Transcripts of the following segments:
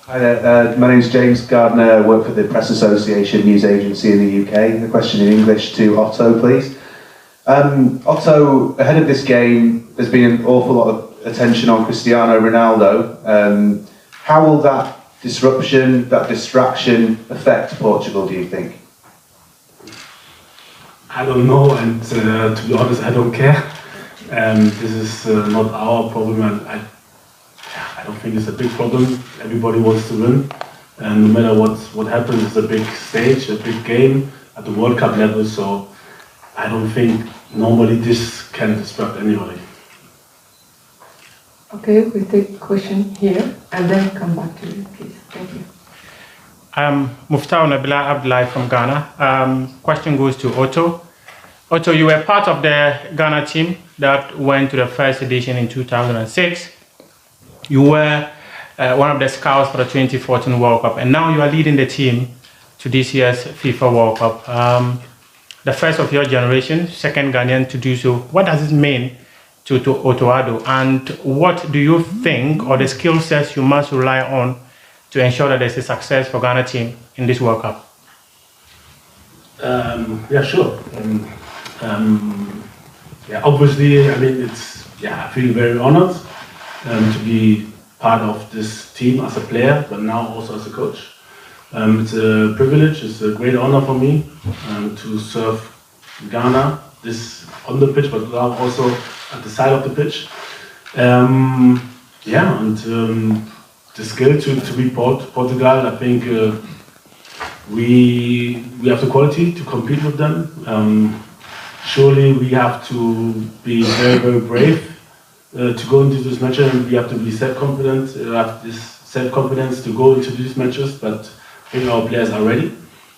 Hi there, my name's James Gardner, I work for the Press Association news agency in the UK. A question in English to Otto, please. Otto, ahead of this game, there's been an awful lot of attention on Cristiano Ronaldo. How will that disruption, that distraction affect Portugal, do you think? I don't know, and to be honest, I don't care. This is not our problem, and I don't think it's a big problem. Everybody wants to win, and no matter what happens, it's a big stage, a big game at the World Cup level. So I don't think normally this can disrupt anybody. Okay, we take question here and then come back to you, please. Thank you. Muftau Nabila Abdullahi from Ghana. Question goes to Otto. Otto, you were part of the Ghana team that went to the first edition in 2006. You were one of the scouts for the 2014 World Cup, and now you are leading the team to this year's FIFA World Cup. The first of your generation, second Ghanaian to do so. What does it mean to Otto Addo, and what do you think are the skill sets you must rely on to ensure that there's a success for Ghana team in this World Cup? Yeah, sure. Obviously, I mean, I feel very honored to be part of this team as a player, but now also as a coach. It's a privilege, it's a great honor for me to serve Ghana, this on the pitch, but now also at the side of the pitch. The skill to beat Portugal, I think we have the quality to compete with them. Surely we have to be very, very brave to go into this match, and we have to be self-confident, have this self-confidence to go into these matches, but I think our players are ready.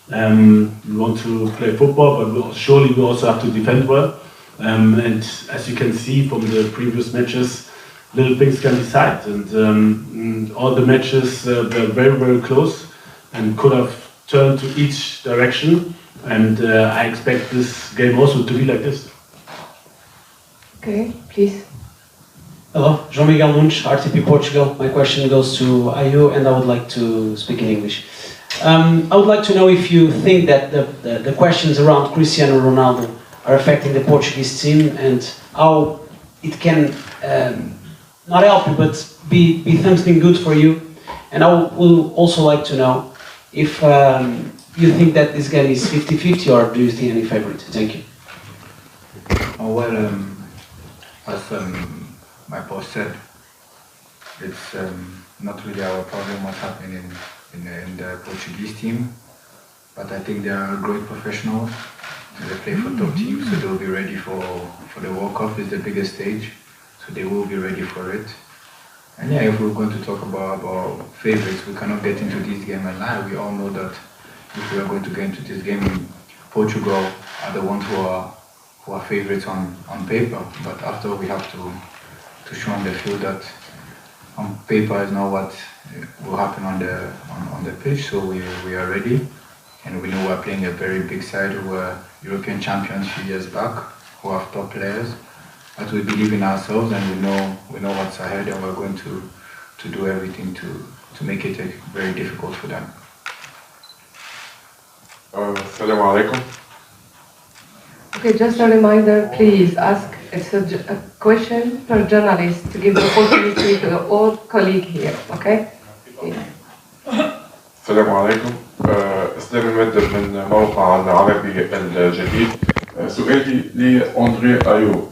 We want to play football, but surely we also have to defend well. And as you can see from the previous matches, little things can decide, and all the matches were very, very close and could have turned to each direction. And I expect this game also to be like this. Okay, please. Hello, João Miguel Nunes, RTP Portugal. My question goes to Ayew, and I would like to speak in English. I would like to know if you think that the questions around Cristiano Ronaldo are affecting the Portuguese team, and how it can not help you, but be something good for you. And I would also like to know if you think that this game is 50-50, or do you see any favorite? Thank you. As my boss said, it's not really our problem what's happening in the Portuguese team, but I think they are great professionals. They play for top teams, so they'll be ready for the World Cup. It's the biggest stage, so they will be ready for it. And yeah, if we're going to talk about favorites, we cannot get into this game and lie. We all know that if we are going to get into this game, Portugal are the ones who are favorites on paper. But after, we have to show on the field that on paper is not what will happen on the pitch. So we are ready, and we know we are playing a very big side who were European champions a few years back, who have top players. But we believe in ourselves, and we know what's ahead, and we're going to do everything to make it very difficult for them. Assalamu alaikum. Okay, just a reminder, please ask. It's a question per journalist to give the opportunity to the old colleague here, okay? السلام عليكم. اسلام المدب من موقع العربي الجديد. سؤالي لأندري أيو.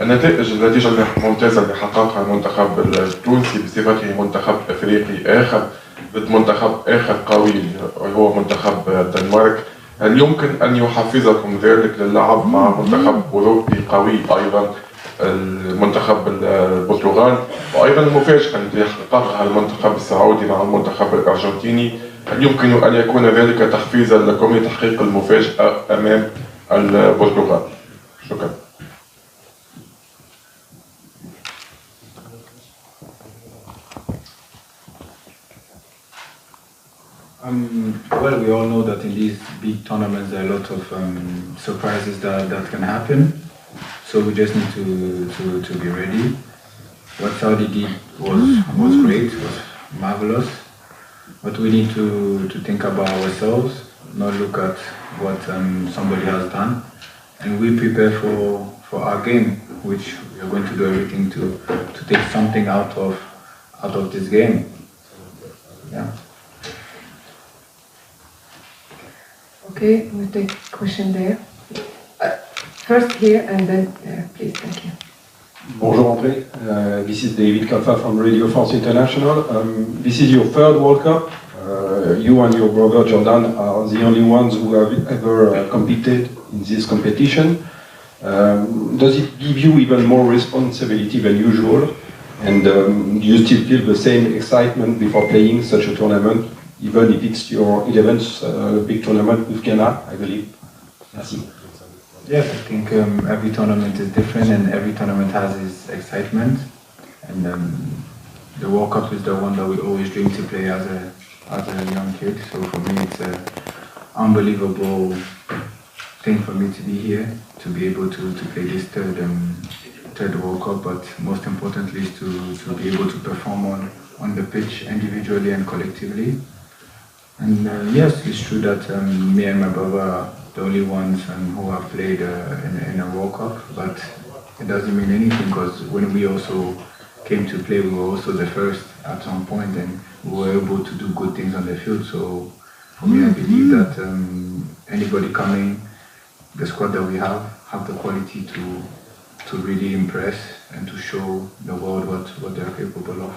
النتائج الممتازة اللي حققها المنتخب التونسي بصفته منتخب أفريقي آخر ضد منتخب آخر قوي وهو منتخب الدنمارك، هل يمكن أن يحفزكم ذلك للعب مع منتخب أوروبي قوي أيضا المنتخب البرتغال، وأيضا المفاجأة التي حققها المنتخب السعودي مع المنتخب الأرجنتيني، هل يمكن أن يكون ذلك تحفيزا لكم لتحقيق المفاجأة أمام البرتغال؟ شكرا. Well, we all know that in these big tournaments there are a lot of surprises that can happen. So we just need to be ready. What Saudi did was great. It was marvelous. But we need to think about ourselves, not look at what somebody has done. And we prepare for our game, which we are going to do everything to take something out of this game. Yeah. Okay, we'll take a question there. First here and then there, please, thank you. Bonjour André, this is David Kaffa from Radio France International. This is your third World Cup. You and your brother Jordan are the only ones who have ever competed in this competition. Does it give you even more responsibility than usual? And do you still feel the same excitement before playing such a tournament, even if it's your 11th big tournament with Ghana, I believe? Merci. Yes, I think every tournament is different and every tournament has its excitement. And the World Cup is the one that we always dream to play as a young kid. So for me, it's an unbelievable thing for me to be here, to be able to play this third World Cup. But most importantly is to be able to perform on the pitch individually and collectively. And yes, it's true that me and my brother are the only ones who have played in a World Cup, but it doesn't mean anything because when we also came to play, we were also the first at some point and we were able to do good things on the field. So for me, I believe that anybody coming, the squad that we have the quality to really impress and to show the world what they're capable of.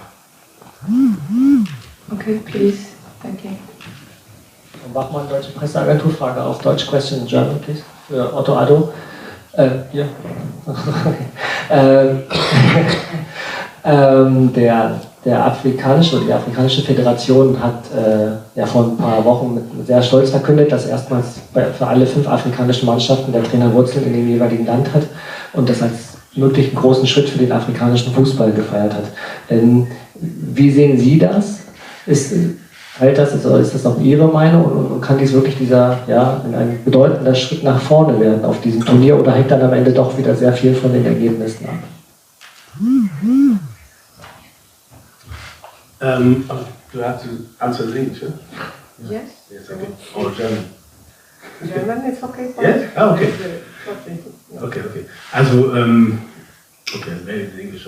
Okay, please, thank you. Bachmann, Deutsche Presseagenturfrage auf Deutsch, question in German, please, für Otto Addo. Ja. Die afrikanische Föderation hat ja vor ein paar Wochen sehr stolz verkündet, dass erstmals für alle 5 afrikanischen Mannschaften der Trainer Wurzeln in dem jeweiligen Land hat und das als möglichen großen Schritt für den afrikanischen Fußball gefeiert hat. Wie sehen Sie das? Ist das auch Ihre Meinung und kann dies wirklich ein bedeutender Schritt nach vorne werden auf diesem Turnier oder hängt dann am Ende doch wieder sehr viel von den Ergebnissen ab? Do I have to answer in English? Yeah? Yes? Yes, okay. Or German? German, it's okay. Yes? Oh, okay. Okay. Also, okay, maybe in English.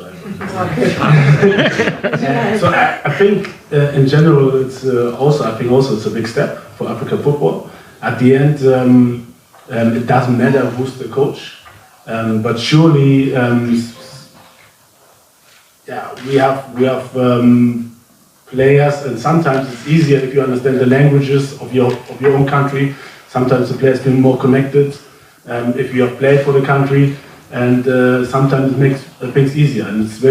So I think in general it's also it's a big step for African football. At the end, it doesn't matter who's the coach, but surely, we have players, and sometimes it's easier if you understand the languages of your own country. Sometimes the players feel more connected if you have played for the country. And sometimes it makes things easier, and it's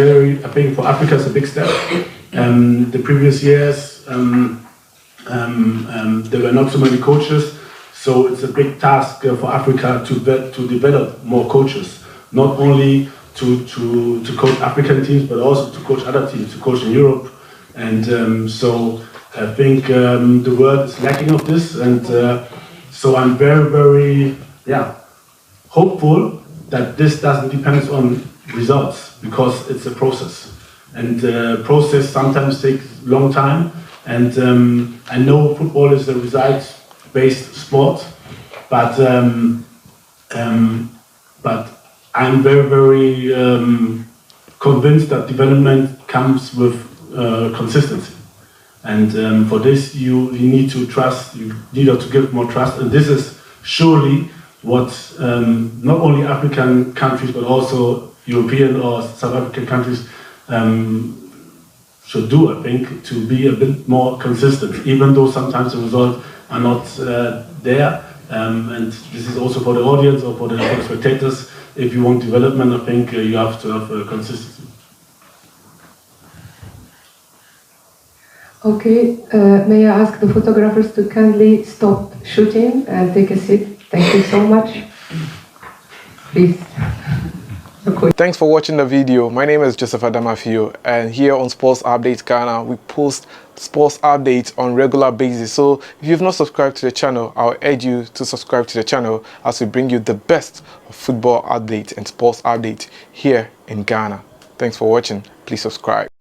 I think for Africa it's a big step. The previous years there were not so many coaches, so it's a big task for Africa to develop more coaches, not only to coach African teams, but also to coach other teams, to coach in Europe. And so I think the world is lacking of this, and so I'm very, very hopeful that this doesn't depend on results, because it's a process. And the process sometimes takes a long time. And I know football is a results-based sport, but I'm very, very convinced that development comes with consistency. And for this, you need to trust, you need to give more trust. And this is surely what not only African countries but also European or South African countries should do, I think, to be a bit more consistent, even though sometimes the results are not there. And this is also for the audience or for the spectators. If you want development, I think you have to have consistency. Okay, may I ask the photographers to kindly stop shooting and take a seat? Thank you so much. Please. Thanks for watching the video. My name is Joseph Adamafio, and here on Sports Updates Ghana, we post sports updates on regular basis. So if you've not subscribed to the channel, I'll urge you to subscribe to the channel as we bring you the best of football updates and sports updates here in Ghana. Thanks for watching. Please subscribe.